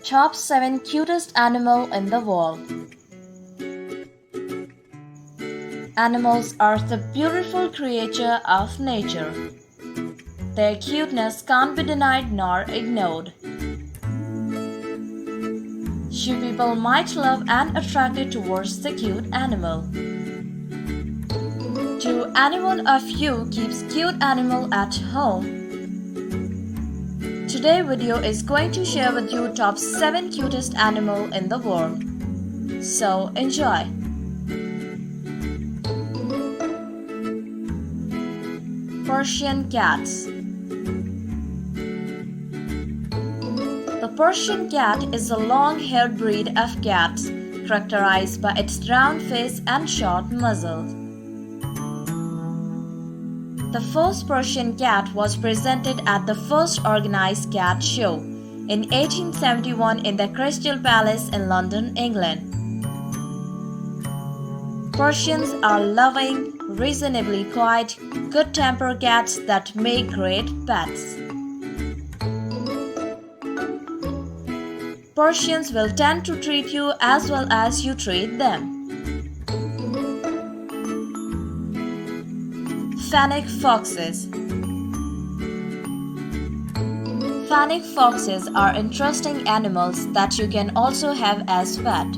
Top 7 cutest animal in the world. Animals are the beautiful creature of nature. Their cuteness can't be denied nor ignored. Few people might love and attracted towards the cute animal. Do anyone of you keeps cute animal at home? Today's video is going to share with you top 7 cutest animal in the world. So enjoy! Persian cats. The Persian cat is a long-haired breed of cats characterized by its round face and short muzzle. The first Persian cat was presented at the first organized cat show in 1871 in the Crystal Palace in London, England. Persians are loving, reasonably quiet, good-tempered cats that make great pets. Persians will tend to treat you as well as you treat them. Fennec foxes. Fennec foxes are interesting animals that you can also have as pet.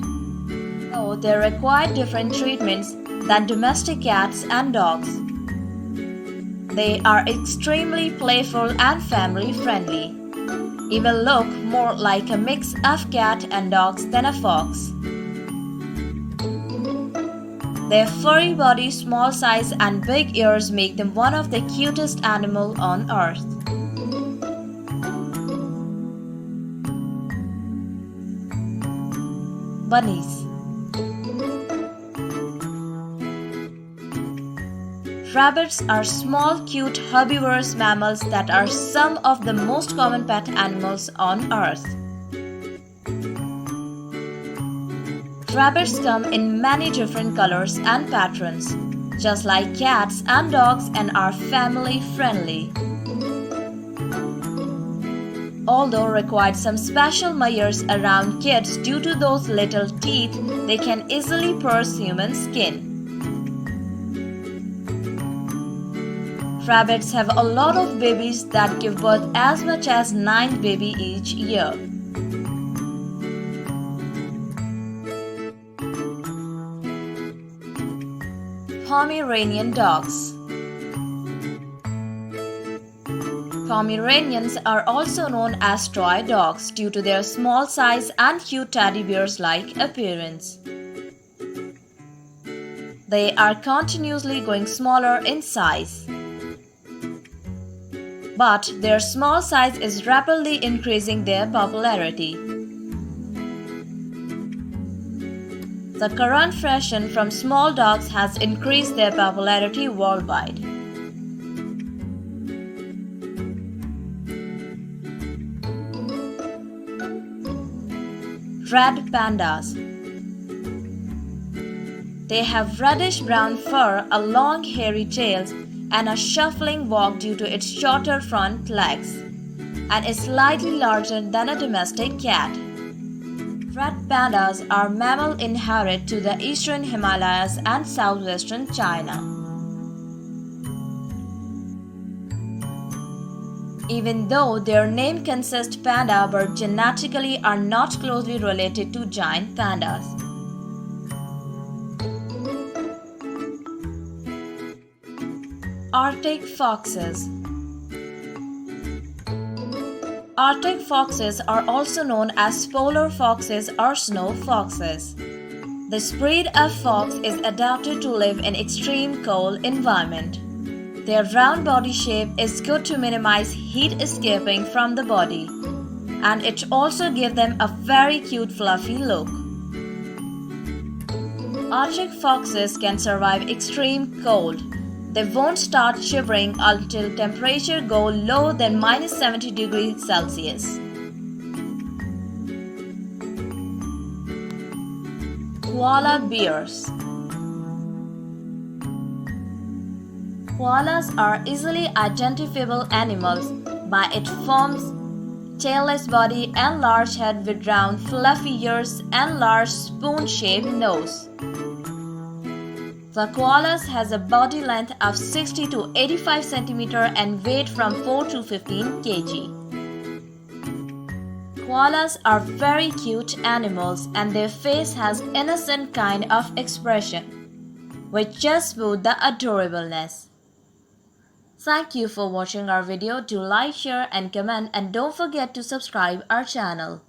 Though they require different treatments than domestic cats and dogs. They are extremely playful and family friendly. Even look more like a mix of cat and dogs than a fox. Their furry body, small size and big ears make them one of the cutest animals on earth. Bunnies. Rabbits are small, cute, herbivorous mammals that are some of the most common pet animals on earth. Rabbits come in many different colors and patterns, just like cats and dogs, and are family friendly. Although require some special measures around kids due to those little teeth, they can easily pierce human skin. Rabbits have a lot of babies that give birth as much as 9 babies each year. Pomeranian dogs. Pomeranians are also known as toy dogs due to their small size and cute teddy bears-like appearance. They are continuously going smaller in size. But their small size is rapidly increasing their popularity. The current fashion from small dogs has increased their popularity worldwide. Red pandas. They have reddish-brown fur, a long hairy tail, and a shuffling walk due to its shorter front legs, and is slightly larger than a domestic cat. Red pandas are mammal inherent to the eastern Himalayas and southwestern China. Even though their name consists panda, but genetically are not closely related to giant pandas. Arctic foxes. Arctic foxes are also known as polar foxes or snow foxes. This breed of fox is adapted to live in extreme cold environment. Their round body shape is good to minimize heat escaping from the body, and it also gives them a very cute fluffy look. Arctic foxes can survive extreme cold. They won't start shivering until temperature go lower than -70 degrees Celsius. Koala bears. Koalas are easily identifiable animals by its forms tailless body and large head with round, fluffy ears and large spoon-shaped nose. The koalas has a body length of 60 to 85 cm and weight from 4 to 15 kg. Koalas are very cute animals and their face has innocent kind of expression, which just boosts the adorableness. Thank you for watching our video. Do like, share and comment and don't forget to subscribe our channel.